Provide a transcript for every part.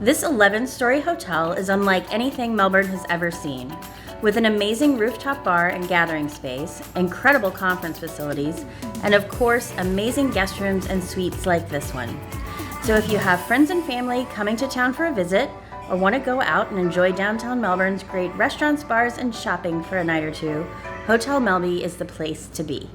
This 11-story hotel is unlike anything Melbourne has ever seen. With an amazing rooftop bar and gathering space, incredible conference facilities, and of course, amazing guest rooms and suites like this one. So if you have friends and family coming to town for a visit, or want to go out and enjoy downtown Melbourne's great restaurants, bars, and shopping for a night or two, Hotel Melby is the place to be.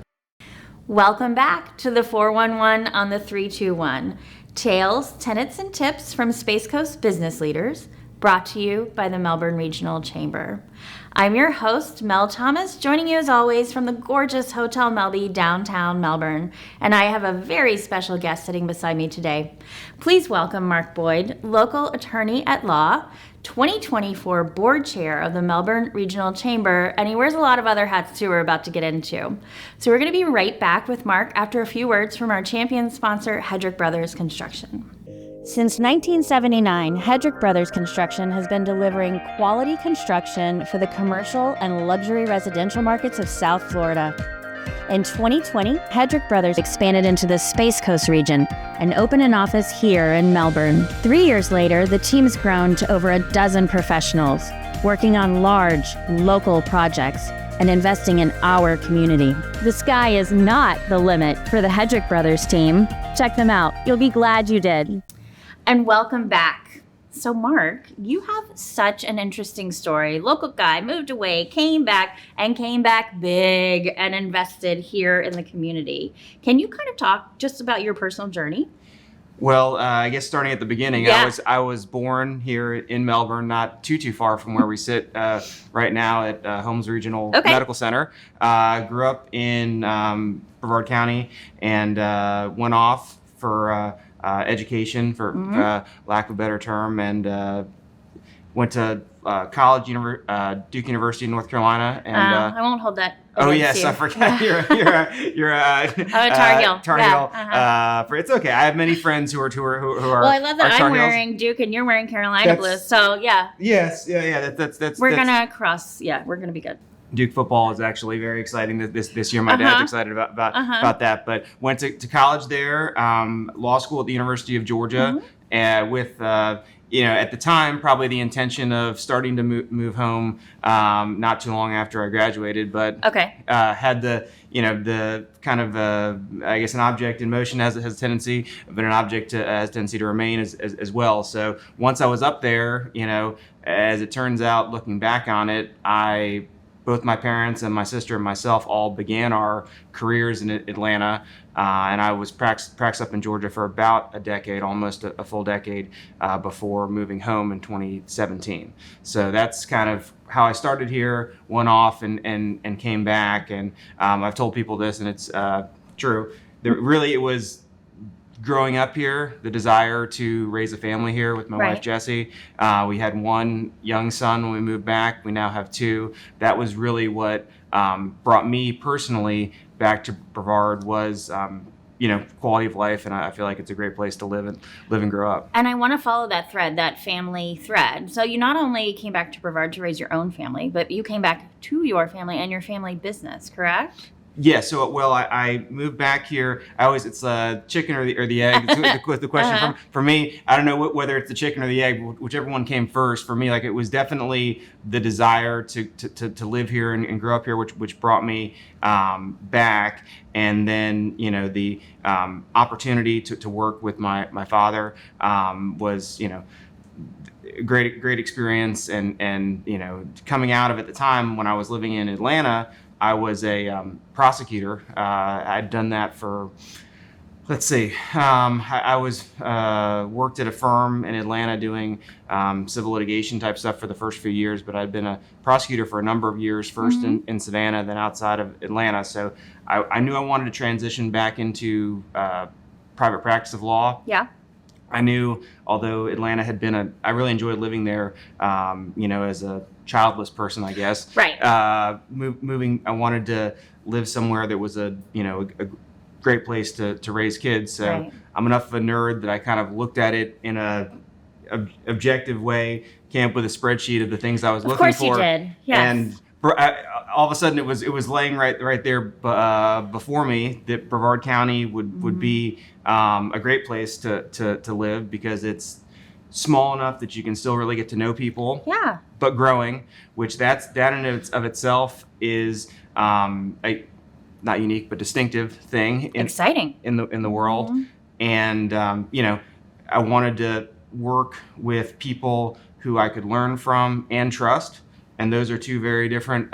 Welcome back to the 411 on the 321. Tales, tenets, and tips from Space Coast business leaders, brought to you by the Melbourne Regional Chamber. I'm your host, Mel Thomas, joining you as always from the gorgeous Hotel Melby, downtown Melbourne, and I have a very special guest sitting beside me today. Please welcome Mark Boyd, local attorney at law, 2024 board chair of the Melbourne Regional Chamber, and he wears a lot of other hats too we're about to get into. So we're going to be right back with Mark after a few words from our champion sponsor, Hedrick Brothers Construction. Since 1979, Hedrick Brothers Construction has been delivering quality construction for the commercial and luxury residential markets of South Florida. In 2020, Hedrick Brothers expanded into the Space Coast region and opened an office here in Melbourne. 3 years later, the team's grown to over a dozen professionals, working on large, local projects and investing in our community. The sky is not the limit for the Hedrick Brothers team. Check them out. You'll be glad you did. And welcome back. So Mark, you have such an interesting story. Local guy, moved away, came back big and invested here in the community. Can you kind of talk just about your personal journey? Well, I guess starting at the beginning, Yeah. I was born here in Melbourne, not too far from where we sit right now at Holmes Regional Medical Center. Grew up in Brevard County and went off for education, for lack of a better term, and went to college, Duke University in North Carolina. And I won't hold that. Oh yes, I forgot. You're Tar Heel. Tar Heel. It's okay. I have many friends who are. Well, I love that I'm wearing Duke and you're wearing Carolina blue. So yeah. Yes, yeah. That's. We're gonna cross. Yeah, we're gonna be good. Duke football is actually very exciting this year. My dad's excited about that. But went to college there, law school at the University of Georgia, with at the time probably the intention of starting to move home not too long after I graduated. But had the kind of I guess an object in motion has a tendency, but an object has a tendency to remain as well. So once I was up there, as it turns out, looking back on it, both my parents and my sister and myself all began our careers in Atlanta, and I was practiced up in Georgia for about a decade, almost a full decade, before moving home in 2017. So that's kind of how I started here, went off and came back, and I've told people this, and it's true. It was growing up here, the desire to raise a family here with my wife, Jessie. We had one young son when we moved back. We now have two. That was really what brought me personally back to Brevard was, quality of life. And I feel like it's a great place to live and grow up. And I want to follow that thread, that family thread. So you not only came back to Brevard to raise your own family, but you came back to your family and your family business, correct? Yeah, so I moved back here. It's the chicken or the egg. It's the question for me. I don't know whether it's the chicken or the egg, whichever one came first. For me, it was definitely the desire to live here and grow up here, which brought me back, and then the opportunity to work with my father was great experience, and coming out of at the time when I was living in Atlanta. I was a prosecutor. I'd done that for, I was worked at a firm in Atlanta doing civil litigation type stuff for the first few years, but I'd been a prosecutor for a number of years, first in Savannah, then outside of Atlanta. So I knew I wanted to transition back into private practice of law. Yeah. I knew, although Atlanta had been I really enjoyed living there, as a childless person, I guess. Right. Moving, I wanted to live somewhere that was a great place to raise kids. So I'm enough of a nerd that I kind of looked at it in a objective way, came up with a spreadsheet of the things I was looking for. Of course you did, yes. And all of a sudden it was laying right there before me that Brevard County would be a great place to live because it's small enough that you can still really get to know people. Yeah. But growing, which that in of itself is a not unique but distinctive thing. Exciting. in the world. And I wanted to work with people who I could learn from and trust. And those are two very different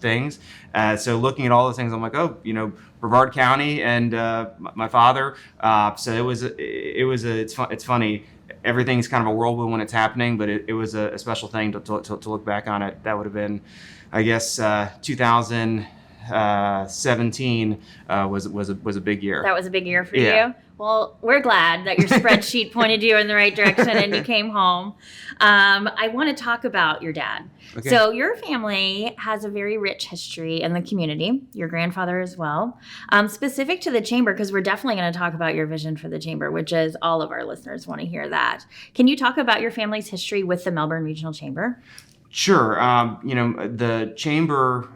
things. So looking at all those things, I'm like, Brevard County and my father. So it's funny. Everything's kind of a whirlwind when it's happening, but it was a special thing to look back on it. That would have been, I guess, 2017 was a big year. That was a big year for you. Well, we're glad that your spreadsheet pointed you in the right direction and you came home. I want to talk about your dad. Okay. So your family has a very rich history in the community, your grandfather as well. Specific to the chamber, because we're definitely going to talk about your vision for the chamber, which is all of our listeners want to hear that. Can you talk about your family's history with the Melbourne Regional Chamber? Sure. The chamber,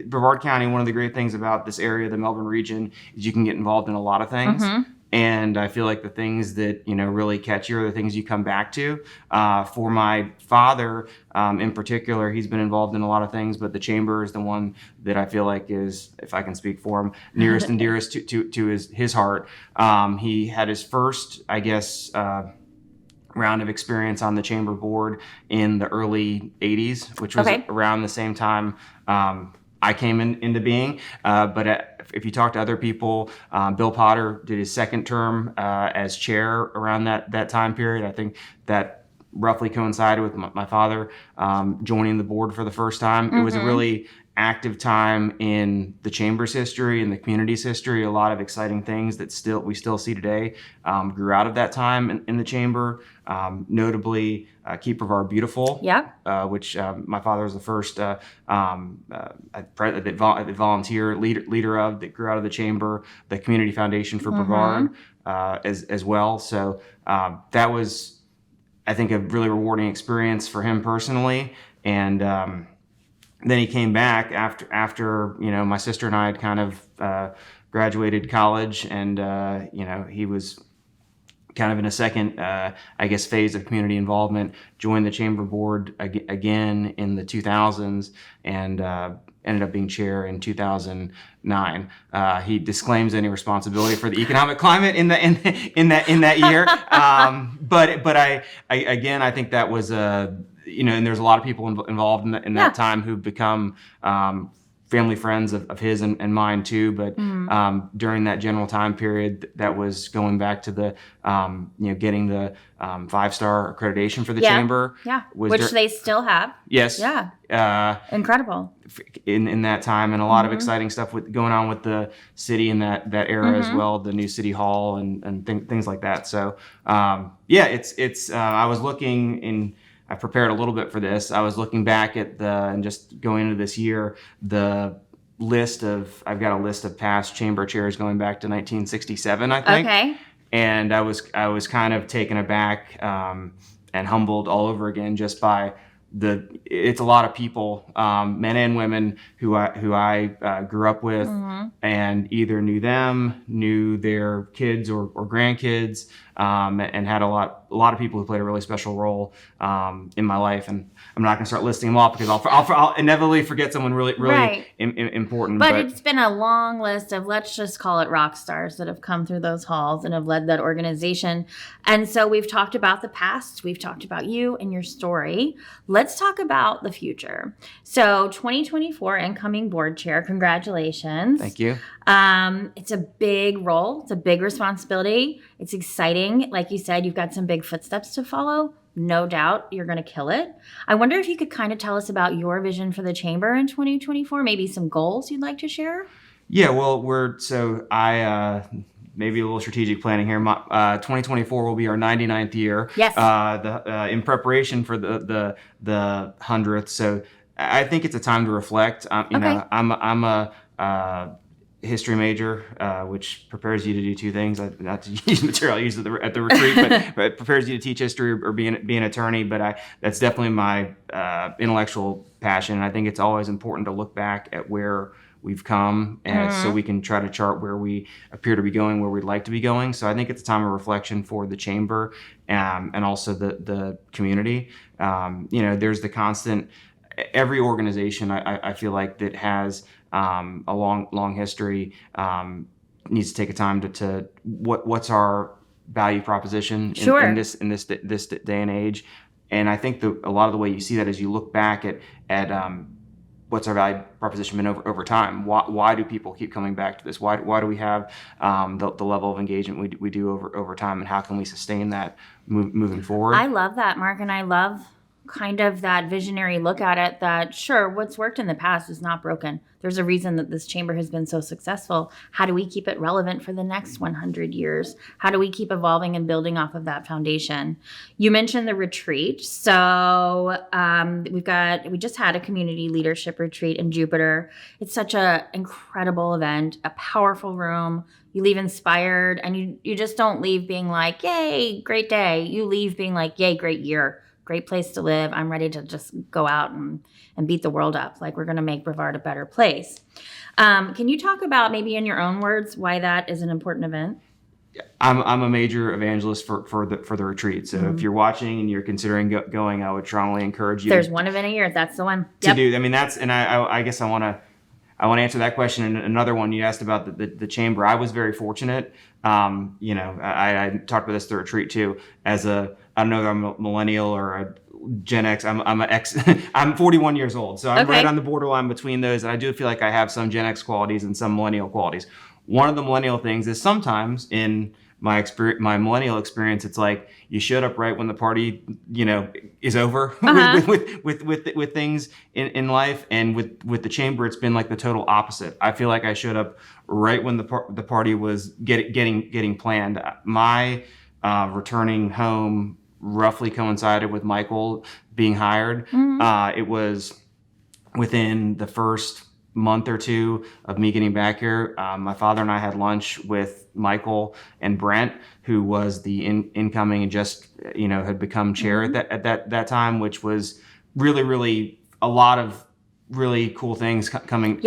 Brevard County, one of the great things about this area, the Melbourne region, is you can get involved in a lot of things. And I feel like the things that, really catch you are the things you come back to. For my father, in particular, he's been involved in a lot of things, but the chamber is the one that I feel like is, if I can speak for him, nearest and dearest to his heart. He had his first, I guess, round of experience on the chamber board in the early 80s, which was around the same time I came into being. But if you talk to other people, Bill Potter did his second term as chair around that time period. I think that roughly coincided with my father joining the board for the first time. It was a really active time in the chamber's history and the community's history. A lot of exciting things that we still see today grew out of that time in the chamber. Notably, Keep Brevard Beautiful, which my father was the first volunteer leader of, that grew out of the chamber. The Community Foundation for Brevard as well. So that was, I think, a really rewarding experience for him personally. And then he came back after my sister and I had kind of graduated college, and he was kind of in a second, phase of community involvement. Joined the chamber board again in the 2000s, and ended up being chair in 2009. He disclaims any responsibility for the economic climate in that year. But I think that was and there's a lot of people involved in that time who've become family friends of his and mine too. But during that general time period, that was going back to the getting the 5-star accreditation for the chamber. Which they still have. Yes. Incredible. In that time, and a lot of exciting stuff going on with the city in that era as well, the new city hall and things like that. So it's I was looking in. I prepared a little bit for this. I was looking back at and just going into this year, I've got a list of past chamber chairs going back to 1967, I think. Okay. And I was kind of taken aback and humbled all over again just by it's a lot of people, men and women who I grew up with, and either knew their kids or grandkids, and had a lot of people who played a really special role in my life. And I'm not going to start listing them off because I'll inevitably forget someone really important. But it's been a long list of, let's just call it, rock stars that have come through those halls and have led that organization. And so we've talked about the past, we've talked about you and your story. Let's talk about the future. So 2024 incoming board chair, congratulations. Thank you. It's a big role. It's a big responsibility. It's exciting. Like you said, you've got some big footsteps to follow. No doubt you're going to kill it. I wonder if you could kind of tell us about your vision for the chamber in 2024, maybe some goals you'd like to share? Yeah, well, maybe a little strategic planning here. 2024 will be our 99th year. Yes. In preparation for the 100th. So I think it's a time to reflect. I'm a history major, which prepares you to do two things. Not to use material I used at the retreat, but it prepares you to teach history or be an attorney. But that's definitely my intellectual passion. And I think it's always important to look back at where we've come, and so we can try to chart where we appear to be going, where we'd like to be going. So I think it's a time of reflection for the chamber, and also the community. There's the constant, every organization I feel like that has a long history needs to take a time to what's our value proposition in this day and age. And I think a lot of the way you see that is you look back at what's our value proposition been over time. Why do people keep coming back to this? Why do we have the level of engagement we do over time, and how can we sustain that moving forward? I love that, Mark, and I love kind of that visionary look at it, that sure, what's worked in the past is not broken. There's a reason that this chamber has been so successful. How do we keep it relevant for the next 100 years? How do we keep evolving and building off of that foundation? You mentioned the retreat. So we just had a community leadership retreat in Jupiter. It's such an incredible event, a powerful room. You leave inspired, and you just don't leave being like, yay, great day. You leave being like, yay, great year. Great place to live. I'm ready to just go out and beat the world up. Like, we're going to make Brevard a better place. Can you talk about, maybe in your own words, why that is an important event? I'm a major evangelist for the retreat. So if you're watching and you're considering going, I would strongly encourage you. There's one event a year. That's the one. To do. I mean, I guess I want to answer that question. And another one you asked about the chamber. I was very fortunate. I talked about this at the retreat too. I don't know if I'm a millennial or a Gen X. I'm an X. I'm 41 years old, so I'm right on the borderline between those. And I do feel like I have some Gen X qualities and some millennial qualities. One of the millennial things is sometimes in my millennial experience, it's like you showed up right when the party, is over with things in life, and with the chamber, it's been like the total opposite. I feel like I showed up right when the party was getting planned. My returning home roughly coincided with Michael being hired. It was within the first month or two of me getting back here. My father and I had lunch with Michael and Brent, who was the incoming and just had become chair at that time, which was really, really a lot of really cool things coming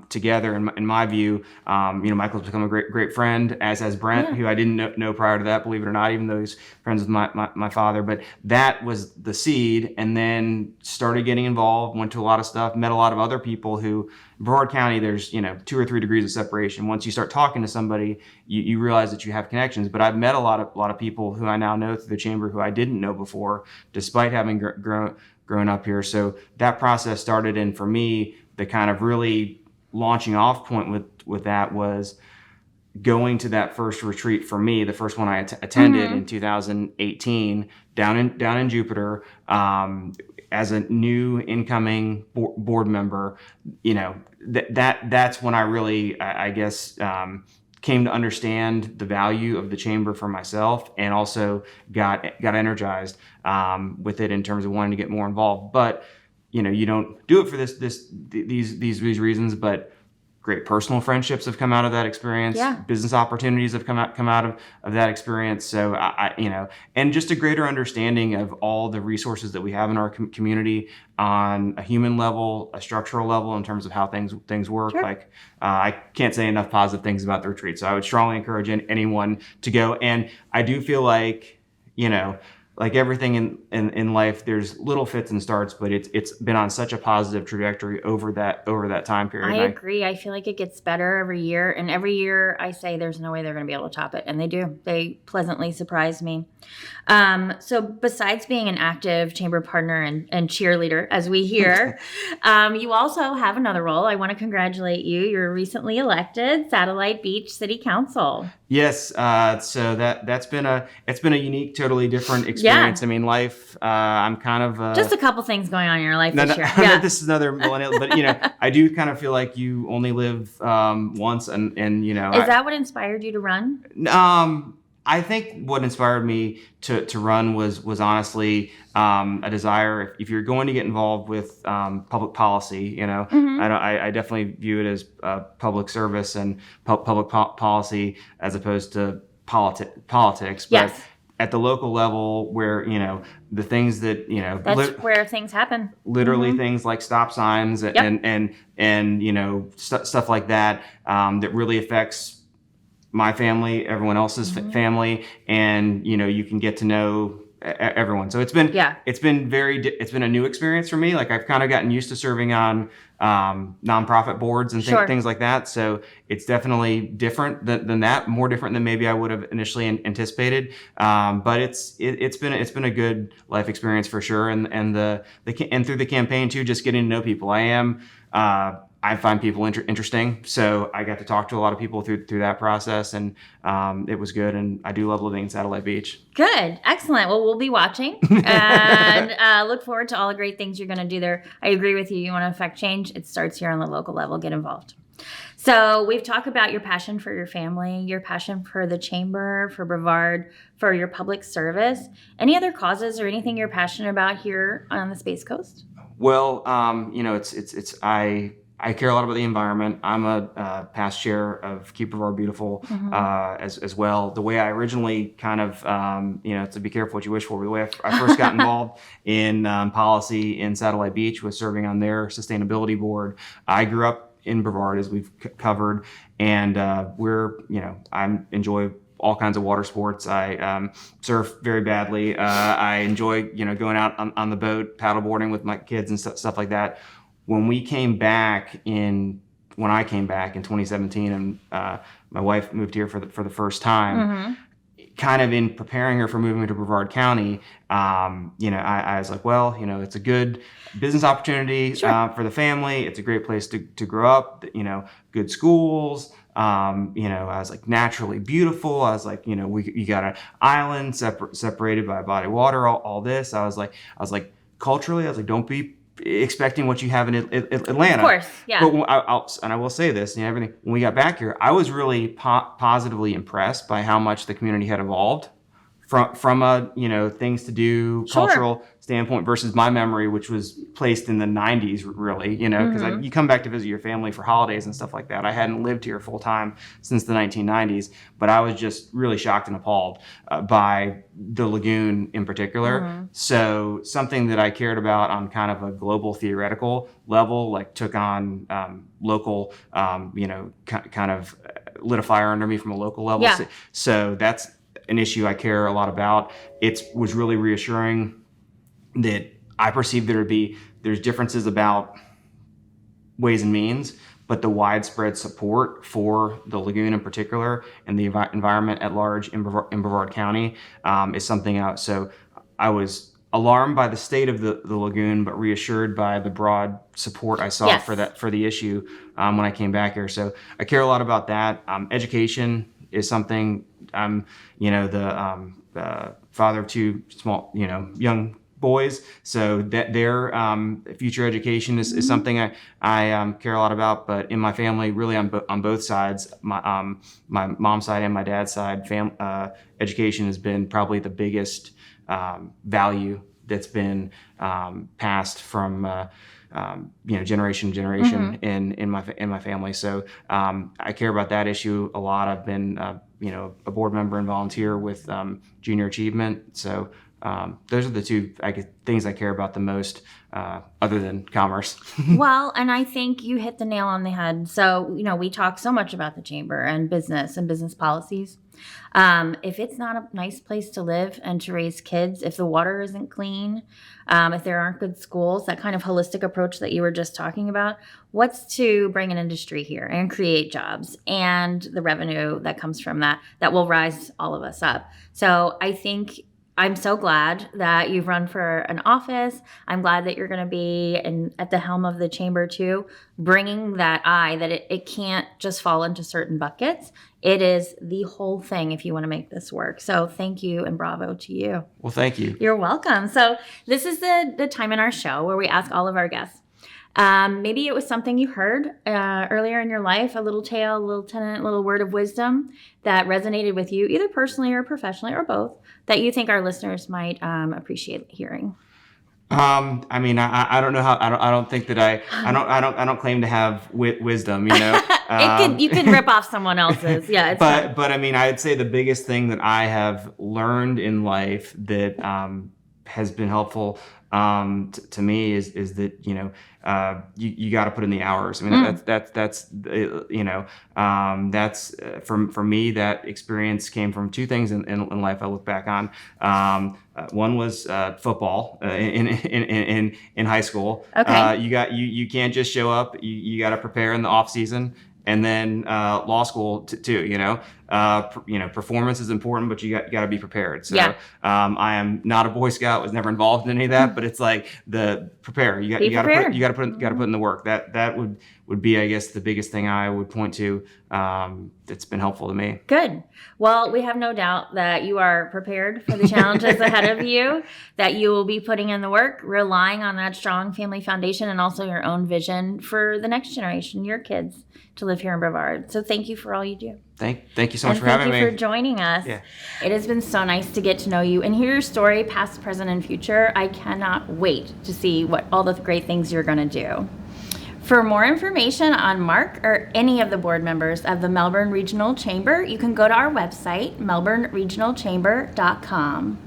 together. In my view, Michael's become a great friend, as has Brent, who I didn't know prior to that, believe it or not, even though he's friends with my father. But that was the seed, and then started getting involved, went to a lot of stuff, met a lot of other people who, in Brevard County, there's 2 or 3 degrees of separation. Once you start talking to somebody, you realize that you have connections. But I've met a lot of people who I now know through the chamber who I didn't know before, despite having grown up here. So that process started, and for me, the kind of really launching off point with that was going to that first retreat for me, the first one I attended in 2018 down in Jupiter, as a new incoming board member. That's when I really, I guess, came to understand the value of the chamber for myself, and also got energized with it in terms of wanting to get more involved. But you don't do it for these reasons, but great personal friendships have come out of that experience. Business opportunities have come out of that experience. So and just a greater understanding of all the resources that we have in our community on a human level, a structural level, in terms of how things work. Like I can't say enough positive things about the retreat. So I would strongly encourage anyone to go. And I do feel like, like everything in life, there's little fits and starts, but it's been on such a positive trajectory over that time period. I agree. I feel like it gets better every year, and every year I say there's no way they're going to be able to top it, and they do. They pleasantly surprise me. So besides being an active chamber partner and cheerleader, as we hear, you also have another role. I want to congratulate you. You're recently elected Satellite Beach City Council. Yes. So that's been a unique, totally different experience. I mean, life, I'm kind of just a couple things going on in your life this year. This is another millennial, but I do kind of feel like you only live once, and Is that what inspired you to run? I think what inspired me to run was honestly a desire. If you're going to get involved with public policy, I definitely view it as public service and public policy as opposed to politics. But at the local level where, the things that, That's where things happen. Literally things like stop signs and stuff like that, that really affects my family, everyone else's family, and, you can get to know everyone. So it's been a new experience for me. Like I've kind of gotten used to serving on nonprofit boards and things like that. So it's definitely different than that, more different than maybe I would have initially anticipated. But it's been a good life experience for sure. And through the campaign too, just getting to know people. I find people interesting, so I got to talk to a lot of people through that process, and it was good. And I do love living in Satellite Beach. Good, excellent. Well, we'll be watching and look forward to all the great things you're going to do there. I agree with you. You want to affect change? It starts here on the local level. Get involved. So we've talked about your passion for your family, your passion for the chamber, for Brevard, for your public service. Any other causes or anything you're passionate about here on the Space Coast? Well, I care a lot about the environment. I'm a past chair of Keep Brevard Beautiful as well. The way I originally kind of, to be careful what you wish for, the way I first got involved in policy in Satellite Beach was serving on their sustainability board. I grew up in Brevard, as we've covered, and I enjoy all kinds of water sports. I surf very badly. I enjoy, going out on the boat, paddleboarding with my kids and stuff like that. When I came back in 2017, and my wife moved here for the first time, kind of in preparing her for moving to Brevard County, I was like, well, it's a good business opportunity for the family. It's a great place to grow up. Good schools. I was like naturally beautiful. I was like, you got an island separated by a body of water. All this. I was like culturally, I was like, don't be expecting what you have in Atlanta. Of course, yeah. But I will say this, everything. When we got back here, I was really positively impressed by how much the community had evolved from a things to do cultural standpoint versus my memory, which was placed in the 90s, really. Because you come back to visit your family for holidays and stuff like that. I hadn't lived here full time since the 1990s, but I was just really shocked and appalled by the lagoon in particular. So something that I cared about on kind of a global theoretical level, like took on local, kind of lit a fire under me from a local level. Yeah. So that's an issue I care a lot about. It was really reassuring that I perceived there's differences about ways and means, but the widespread support for the lagoon in particular and the environment at large in Brevard County is something else. So I was alarmed by the state of the lagoon, but reassured by the broad support I saw for the issue when I came back here. So I care a lot about that. Education is something. I'm, the father of two small, young boys, so that their future education is something I care a lot about. But in my family, really on both sides, my mom's side and my dad's side, education has been probably the biggest value that's been passed from generation to generation in my family. So I care about that issue a lot. I've been a board member and volunteer with Junior Achievement. So those are the two things I care about the most, other than commerce. Well, and I think you hit the nail on the head. So, we talk so much about the chamber and business policies. If it's not a nice place to live and to raise kids, if the water isn't clean, if there aren't good schools, that kind of holistic approach that you were just talking about, what's to bring an industry here and create jobs and the revenue that comes from that will rise all of us up. So I think I'm so glad that you've run for an office. I'm glad that you're going to be at the helm of the chamber too, bringing that that it can't just fall into certain buckets. It is the whole thing if you want to make this work. So thank you and bravo to you. Well, thank you. You're welcome. So this is the time in our show where we ask all of our guests. Maybe it was something you heard earlier in your life, a little tale, a little tenet, a little word of wisdom that resonated with you, either personally or professionally or both, that you think our listeners might appreciate hearing. I mean, I don't know how, I don't think that I don't claim to have wisdom, you know. You can rip off someone else's. Yeah. But I mean, I'd say the biggest thing that I have learned in life that has been helpful to me is that, you know, you got to put in the hours. I mean, that's you know, that's for me, that experience came from two things in life I look back on. One was football in high school. Okay. You can't just show up. You got to prepare in the off season. And then law school too, you know. Performance is important, but you got to be prepared. So yeah. I am not a Boy Scout, was never involved in any of that, but it's like prepare. You got to put in the work. That would be, I guess, the biggest thing I would point to that's been helpful to me. Good. Well, we have no doubt that you are prepared for the challenges ahead of you, that you will be putting in the work, relying on that strong family foundation and also your own vision for the next generation, your kids, to live here in Brevard. So thank you for all you do. Thank you so much for having me. Thank you for joining us. Yeah. It has been so nice to get to know you and hear your story, past, present, and future. I cannot wait to see what all the great things you're going to do. For more information on Mark or any of the board members of the Melbourne Regional Chamber, you can go to our website, melbourneregionalchamber.com.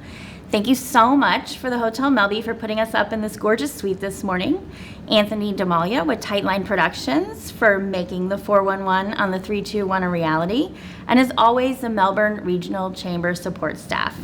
Thank you so much for the Hotel Melby for putting us up in this gorgeous suite this morning. Anthony Demalia with Tightline Productions for making the 411 on the 321 a reality. And as always, the Melbourne Regional Chamber support staff.